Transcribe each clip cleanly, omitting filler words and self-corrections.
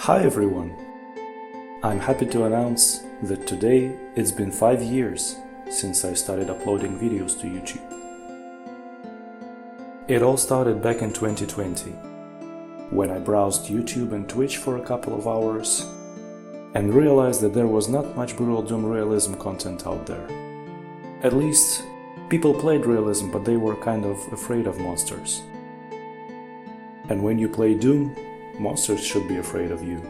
Hi everyone! I'm happy to announce that today it's been 5 years since I started uploading videos to YouTube. It all started back in 2020, when I browsed YouTube and Twitch for a couple of hours and realized that there was not much brutal doom realism content out there. At least, people played realism, but they were kind of afraid of monsters. And when you play Doom, monsters should be afraid of you.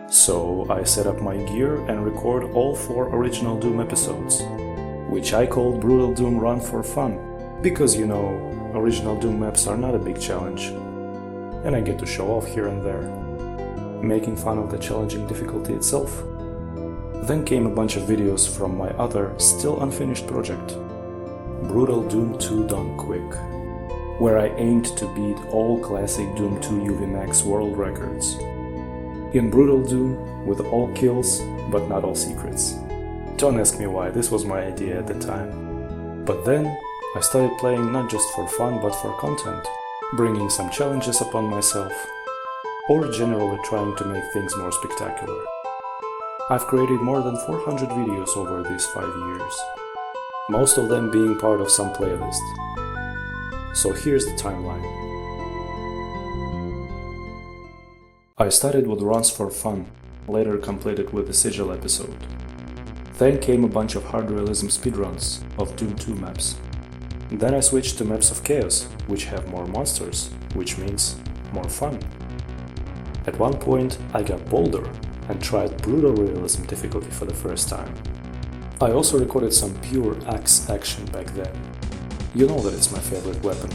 So I set up my gear and record all 4 original Doom episodes, which I called Brutal Doom Run for Fun, because you know, original Doom maps are not a big challenge, and I get to show off here and there, making fun of the challenging difficulty itself. Then came a bunch of videos from my other, still unfinished project, Brutal Doom 2 Done Quick, where I aimed to beat all classic Doom 2 UVMax world records. In Brutal Doom, with all kills, but not all secrets. Don't ask me why, this was my idea at the time. But then, I started playing not just for fun but for content, bringing some challenges upon myself, or generally trying to make things more spectacular. I've created more than 400 videos over these 5 years, most of them being part of some playlist. So here's the timeline. I started with runs for fun, later completed with the Sigil episode. Then came a bunch of hard realism speedruns of Doom 2 maps. Then I switched to maps of Chaos, which have more monsters, which means more fun. At one point I got bolder and tried brutal realism difficulty for the first time. I also recorded some pure axe action back then. You know that it's my favorite weapon.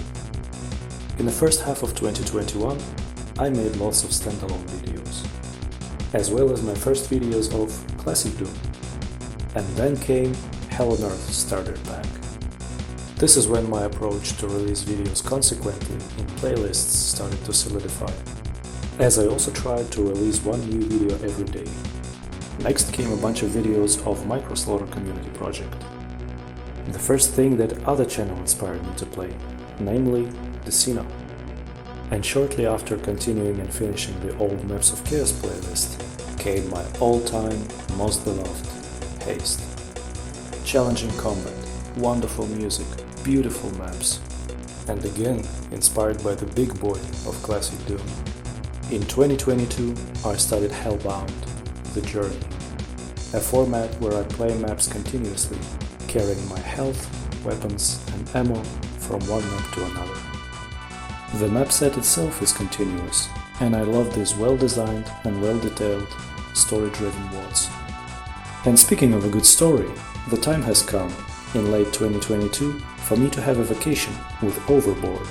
In the first half of 2021, I made lots of standalone videos, as well as my first videos of Classic Doom. And then came Hell on Earth Starter Pack. This is when my approach to release videos consequently in playlists started to solidify, as I also tried to release one new video every day. Next came a bunch of videos of Microslaughter community project. The first thing that other channel inspired me to play, namely Decino. And shortly after continuing and finishing the old Maps of Chaos playlist, came my all-time most beloved Haste. Challenging combat, wonderful music, beautiful maps, and again inspired by the big boy of Classic Doom. In 2022 I started Hellbound, The Journey, a format where I play maps continuously, carrying my health, weapons and ammo from one map to another. The map set itself is continuous, and I love these well-designed and well-detailed, story-driven worlds. And speaking of a good story, the time has come, in late 2022, for me to have a vacation with Overboard.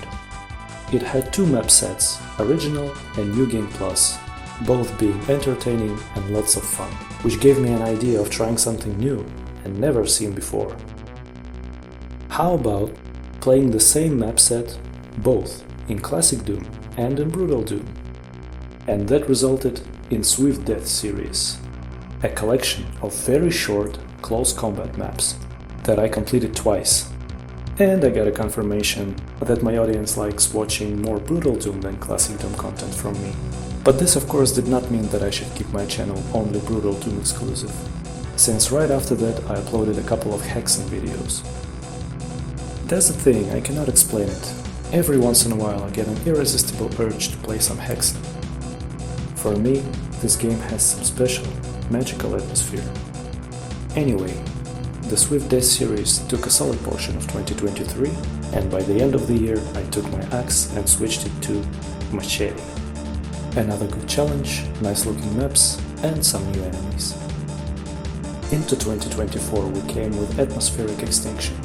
It had 2 map sets, Original and New Game Plus, both being entertaining and lots of fun, which gave me an idea of trying something new and never seen before. How about playing the same map set both in Classic Doom and in Brutal Doom? And that resulted in Swift Death series, a collection of very short, close combat maps that I completed twice. And I got a confirmation that my audience likes watching more Brutal Doom than Classic Doom content from me. But this of course did not mean that I should keep my channel only Brutal Doom exclusive, since right after that I uploaded a couple of Hexen videos. That's the thing, I cannot explain it. Every once in a while I get an irresistible urge to play some Hexen. For me, this game has some special, magical atmosphere. Anyway, the Swift Death series took a solid portion of 2023, and by the end of the year I took my axe and switched it to Machete. Another good challenge, nice looking maps, and some new enemies. Into 2024 we came with Atmospheric Extinction,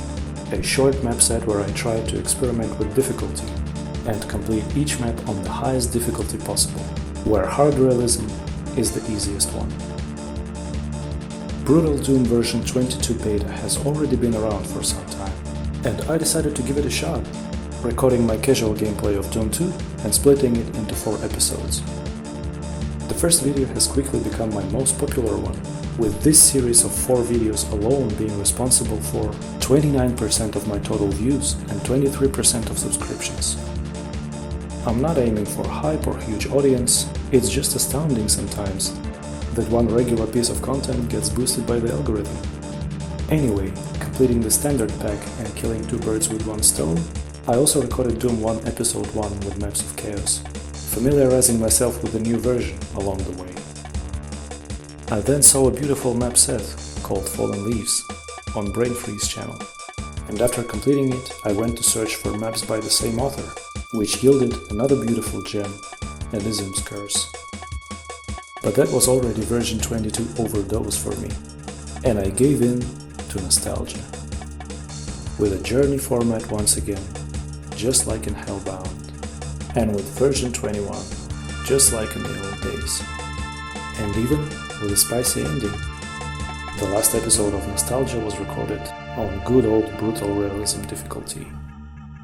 a short map set where I tried to experiment with difficulty and complete each map on the highest difficulty possible, where hard realism is the easiest one. Brutal Doom version 22 beta has already been around for some time, and I decided to give it a shot, recording my casual gameplay of Doom 2 and splitting it into 4 episodes. The first video has quickly become my most popular one, with this series of 4 videos alone being responsible for 29% of my total views and 23% of subscriptions. I'm not aiming for hype or huge audience, it's just astounding sometimes that one regular piece of content gets boosted by the algorithm. Anyway, completing the standard pack and killing two birds with one stone, I also recorded Doom 1 Episode 1 with Maps of Chaos, familiarizing myself with the new version along the way. I then saw a beautiful map set called Fallen Leaves on Brain Freeze channel, and after completing it, I went to search for maps by the same author, which yielded another beautiful gem, Elysium's Curse. But that was already version 22 overdose for me, and I gave in to nostalgia. With a journey format once again, just like in Hellbound, and with version 21, just like in the old days, and even with a spicy ending. The last episode of Nostalgia was recorded on good old brutal realism difficulty.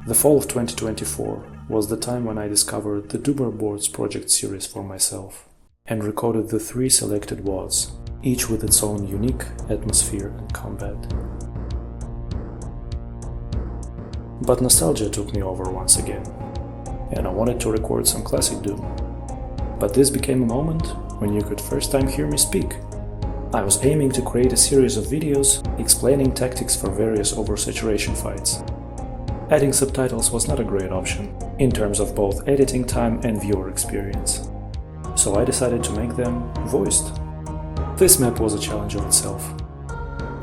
The fall of 2024 was the time when I discovered the Doomer Boards project series for myself, and recorded the 3 selected WODs, each with its own unique atmosphere and combat. But nostalgia took me over once again, and I wanted to record some classic Doom. But this became a moment when you could first time hear me speak. I was aiming to create a series of videos explaining tactics for various oversaturation fights. Adding subtitles was not a great option, in terms of both editing time and viewer experience. So I decided to make them voiced. This map was a challenge of itself.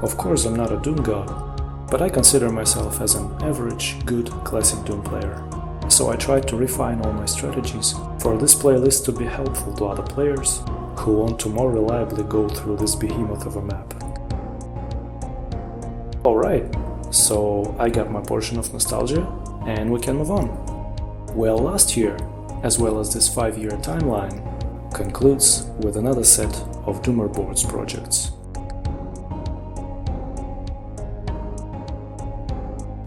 Of course, I'm not a Doom god, but I consider myself as an average, good classic Doom player. So I tried to refine all my strategies for this playlist to be helpful to other players who want to more reliably go through this behemoth of a map. Alright, so I got my portion of nostalgia and we can move on. Well, last year, as well as this 5-year timeline, concludes with another set of Doomer Boards projects.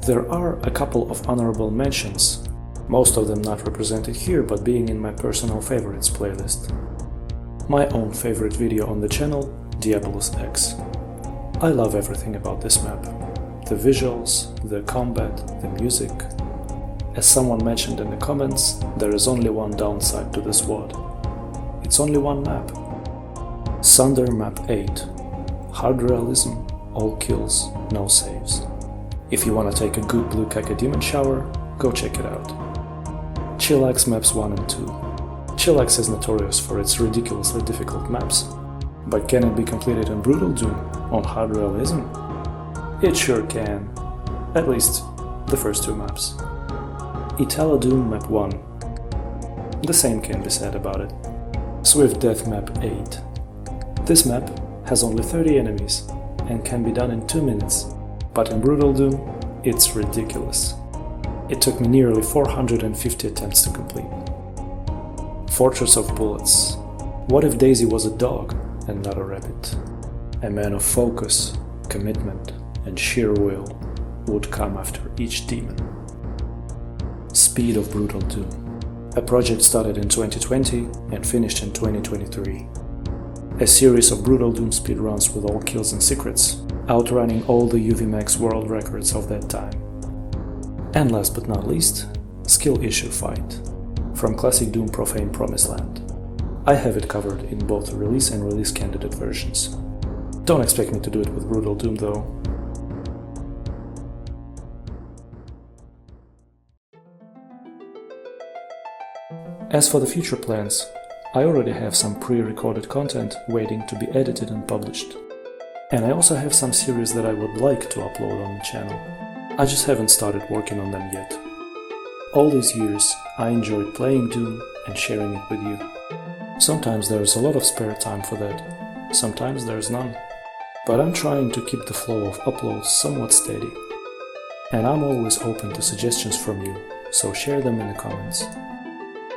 There are a couple of honorable mentions, most of them not represented here but being in my personal favorites playlist. My own favorite video on the channel, Diabolus X. I love everything about this map. The visuals, the combat, the music. As someone mentioned in the comments, there is only one downside to this WOD. It's only one map. Sunder Map 8. Hard realism, all kills, no saves. If you wanna take a good blue Cacodemon shower, go check it out. Chillax Maps 1 and 2. Chillax is notorious for its ridiculously difficult maps, but can it be completed in Brutal Doom on hard realism? It sure can, at least the first 2 maps. Italo Doom Map 1. The same can be said about it. Swift Death Map 8. This map has only 30 enemies and can be done in 2 minutes, but in Brutal Doom it's ridiculous. It took me nearly 450 attempts to complete. Fortress of Bullets. What if Daisy was a dog and not a rabbit? A man of focus, commitment, and sheer will would come after each demon. Speed of Brutal Doom. A project started in 2020 and finished in 2023. A series of Brutal Doom speedruns with all kills and secrets, outrunning all the UVMax world records of that time. And last but not least, Skill Issue Fight. From Classic Doom Profane Promised Land. I have it covered in both release and release candidate versions. Don't expect me to do it with Brutal Doom though. As for the future plans, I already have some pre-recorded content waiting to be edited and published. And I also have some series that I would like to upload on the channel. I just haven't started working on them yet. All these years, I enjoyed playing Doom and sharing it with you. Sometimes there's a lot of spare time for that, sometimes there's none. But I'm trying to keep the flow of uploads somewhat steady. And I'm always open to suggestions from you, so share them in the comments.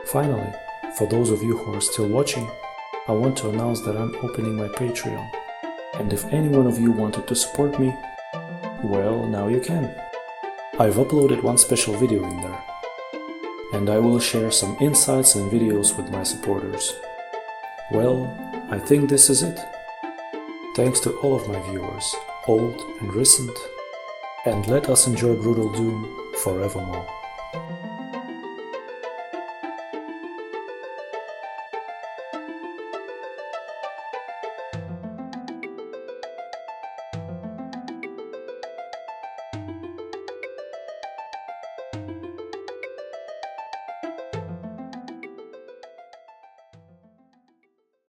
Finally, for those of you who are still watching, I want to announce that I'm opening my Patreon. And if any one of you wanted to support me, well, now you can. I've uploaded one special video in there. And I will share some insights and videos with my supporters. Well, I think this is it. Thanks to all of my viewers, old and recent, and let us enjoy Brutal Doom forevermore.